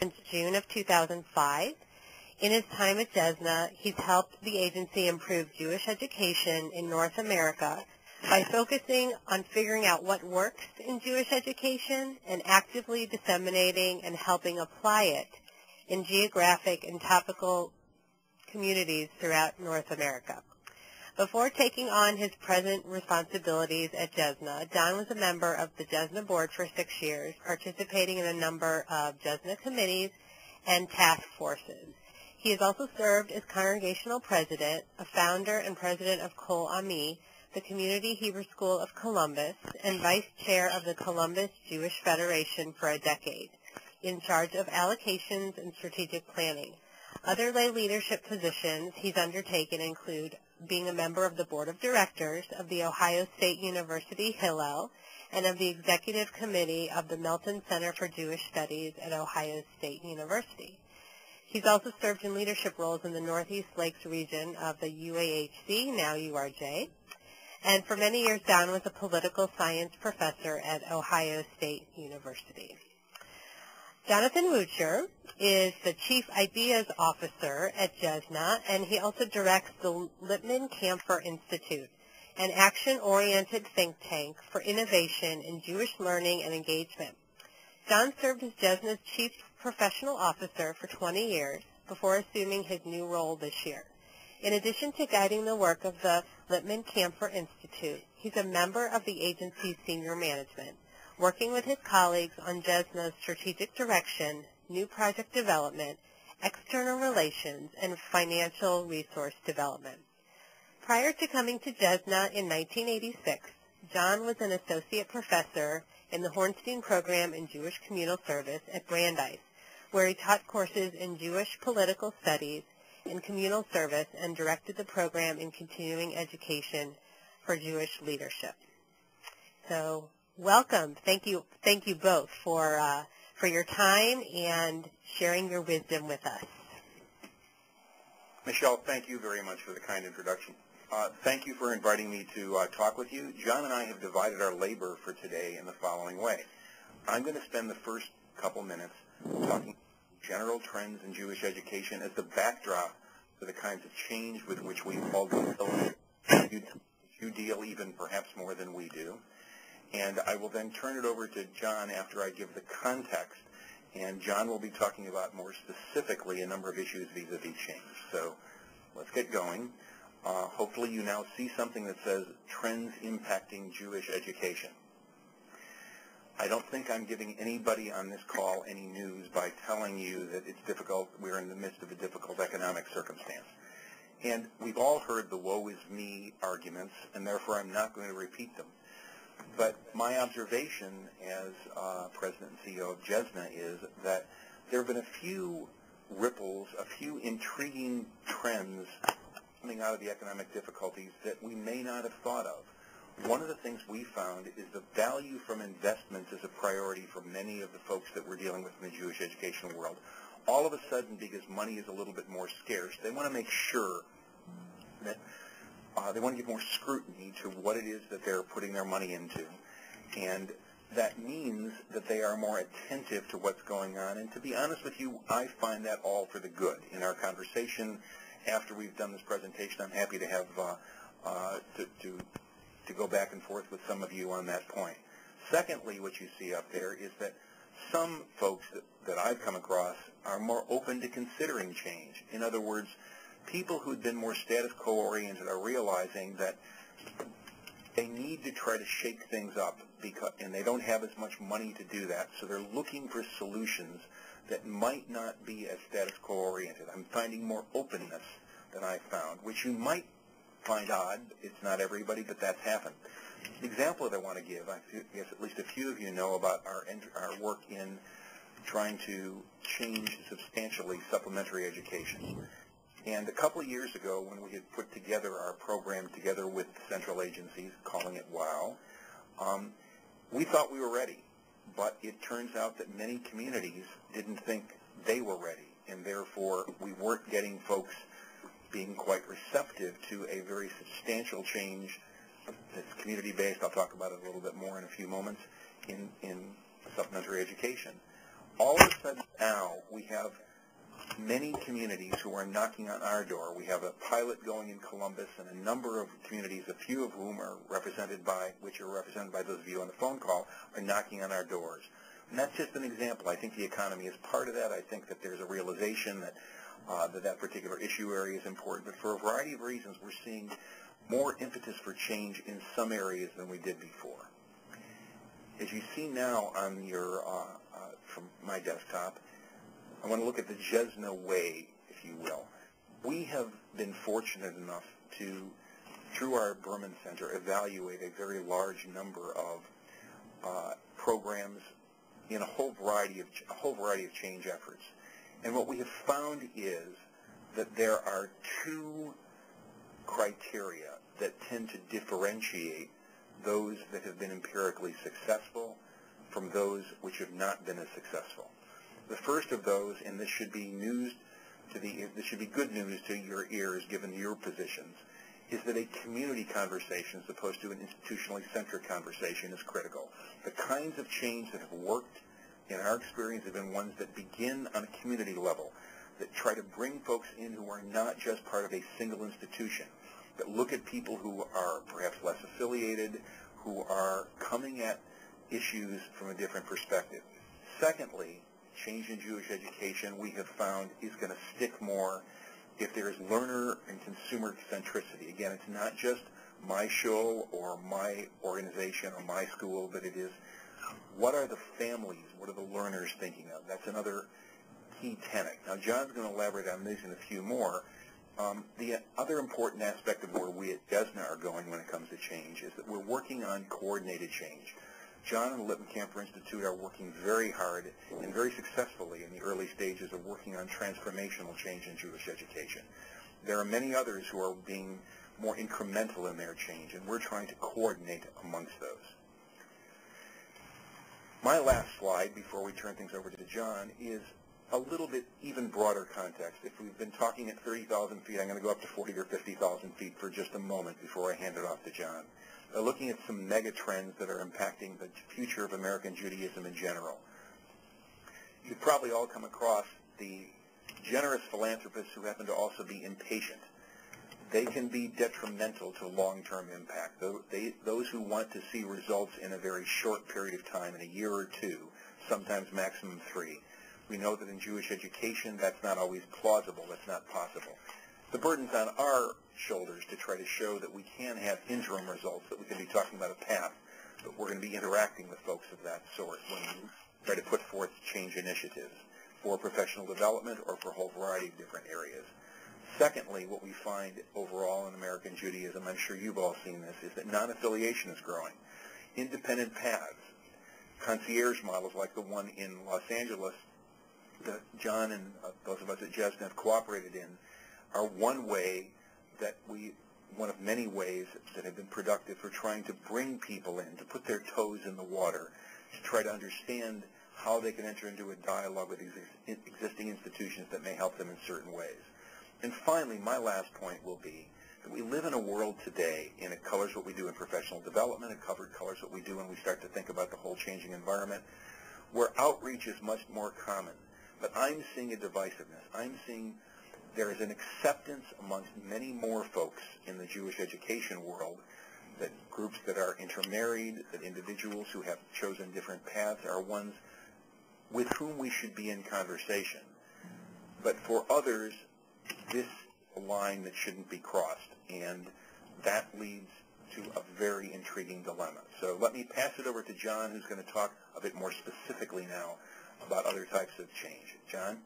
since June of 2005. In his time at JESNA, he's helped the agency improve Jewish education in North America by focusing on figuring out what works in Jewish education and actively disseminating and helping apply it in geographic and topical communities throughout North America. Before taking on his present responsibilities at JESNA, Don was a member of the JESNA board for 6 years, participating in a number of JESNA committees and task forces. He has also served as congregational president, a founder and president of Kol Ami, the Community Hebrew School of Columbus, and vice chair of the Columbus Jewish Federation for a decade, in charge of allocations and strategic planning. Other lay leadership positions he's undertaken include being a member of the board of directors of the Ohio State University Hillel and of the executive committee of the Melton Center for Jewish Studies at Ohio State University. He's also served in leadership roles in the Northeast Lakes region of the UAHC, now URJ. And for many years, Don was a political science professor at Ohio State University. Jonathan Wucher is the Chief Ideas Officer at JESNA, and he also directs the Lippmann-Kampfer Institute, an action-oriented think tank for innovation in Jewish learning and engagement. Don served as JESNA's Chief Professional Officer for 20 years before assuming his new role this year. In addition to guiding the work of the Lippmann-Kampfer Institute, he's a member of the agency's senior management, working with his colleagues on JESNA's strategic direction, new project development, external relations, and financial resource development. Prior to coming to JESNA in 1986, John was an associate professor in the Hornstein Program in Jewish Communal Service at Brandeis, where he taught courses in Jewish political studies and communal service and directed the program in continuing education for Jewish leadership. So, welcome. Thank you both for your time and sharing your wisdom with us. Michelle, thank you very much for the kind introduction. Thank you for inviting me to talk with you. John and I have divided our labor for today in the following way. I'm going to spend the first couple minutes talking general trends in Jewish education as the backdrop for the kinds of change with which we all deal. You deal even perhaps more than we do. And I will then turn it over to John after I give the context. And John will be talking about more specifically a number of issues vis-a-vis change. So let's get going. Hopefully you now see something that says trends impacting Jewish education. I don't think I'm giving anybody on this call any news by telling you that it's difficult. We're in the midst of a difficult economic circumstance. And we've all heard the woe is me arguments, and therefore I'm not going to repeat them. But my observation as President and CEO of JESNA is that there have been a few ripples, a few intriguing trends coming out of the economic difficulties that we may not have thought of. One of the things we found is the value from investments is a priority for many of the folks that we're dealing with in the Jewish educational world. All of a sudden, because money is a little bit more scarce, they want to make sure that they want to give more scrutiny to what it is that they're putting their money into. And that means that they are more attentive to what's going on. And to be honest with you, I find that all for the good. In our conversation after we've done this presentation, I'm happy to have to go back and forth with some of you on that point. Secondly, what you see up there is that some folks that I've come across are more open to considering change. In other words, people who've been more status quo oriented are realizing that they need to try to shake things up, and they don't have as much money to do that, so they're looking for solutions that might not be as status quo oriented. I'm finding more openness than I found, which you might find odd. It's not everybody, but that's happened. The example that I want to give, I guess at least a few of you know about our work in trying to change substantially supplementary education. And a couple of years ago, when we had put together our program together with central agencies, calling it WOW, we thought we were ready. But it turns out that many communities didn't think they were ready, and therefore we weren't getting folks being quite receptive to a very substantial change that's community-based. I'll talk about it a little bit more in a few moments in supplementary education. all of a sudden now we have many communities who are knocking on our door. We have a pilot going in Columbus, and a number of communities, a few of whom are represented by those of you on the phone call, are knocking on our doors. And that's just an example. I think the economy is part of that. I think that there's a realization that that particular issue area is important. But for a variety of reasons, we're seeing more impetus for change in some areas than we did before. As you see now on your from my desktop, I want to look at the Jesna way, if you will. We have been fortunate enough to, through our Berman Center, evaluate a very large number of programs in a whole variety of change efforts. And what we have found is that there are two criteria that tend to differentiate those that have been empirically successful from those which have not been as successful. The first of those, and this should be good news to your ears given your positions, is that a community conversation as opposed to an institutionally centric conversation is critical. The kinds of change that have worked in our experience have been ones that begin on a community level, that try to bring folks in who are not just part of a single institution, that look at people who are perhaps less affiliated, who are coming at issues from a different perspective. Secondly, change in Jewish education, we have found, is going to stick more if there is learner and consumer centricity. Again, it's not just my shul or my organization or my school, but it is what are the families, what are the learners thinking of? That's another key tenet. Now, John's going to elaborate on these and a few more. The other important aspect of where we at Jesna are going when it comes to change is that we're working on coordinated change. John and the Lippenkamper Institute are working very hard and very successfully in the early stages of working on transformational change in Jewish education. There are many others who are being more incremental in their change, and we're trying to coordinate amongst those. My last slide before we turn things over to John is a little bit even broader context. If we've been talking at 30,000 feet, I'm going to go up to 40 or 50,000 feet for just a moment before I hand it off to John. Looking at some mega trends that are impacting the future of American Judaism in general. You've probably all come across the generous philanthropists who happen to also be impatient. They can be detrimental to long-term impact. Those who want to see results in a very short period of time, in a year or two, sometimes maximum 3. We know that in Jewish education that's not always plausible, that's not possible. The burden's on our shoulders to try to show that we can have interim results, that we can be talking about a path, but we're going to be interacting with folks of that sort when we try to put forth change initiatives for professional development or for a whole variety of different areas. Secondly, what we find overall in American Judaism, I'm sure you've all seen this, is that non-affiliation is growing. Independent paths, concierge models like the one in Los Angeles that John and those of us at Jesna have cooperated in are one of many ways that have been productive for trying to bring people in, to put their toes in the water, to try to understand how they can enter into a dialogue with these existing institutions that may help them in certain ways. And finally, my last point will be that we live in a world today, and it colors what we do in professional development, it colors what we do when we start to think about the whole changing environment, where outreach is much more common. But I'm seeing a divisiveness. I'm seeing there is an acceptance amongst many more folks in the Jewish education world that groups that are intermarried, that individuals who have chosen different paths are ones with whom we should be in conversation. But for others, this is a line that shouldn't be crossed, and that leads to a very intriguing dilemma. So let me pass it over to John, who's going to talk a bit more specifically now about other types of change. John?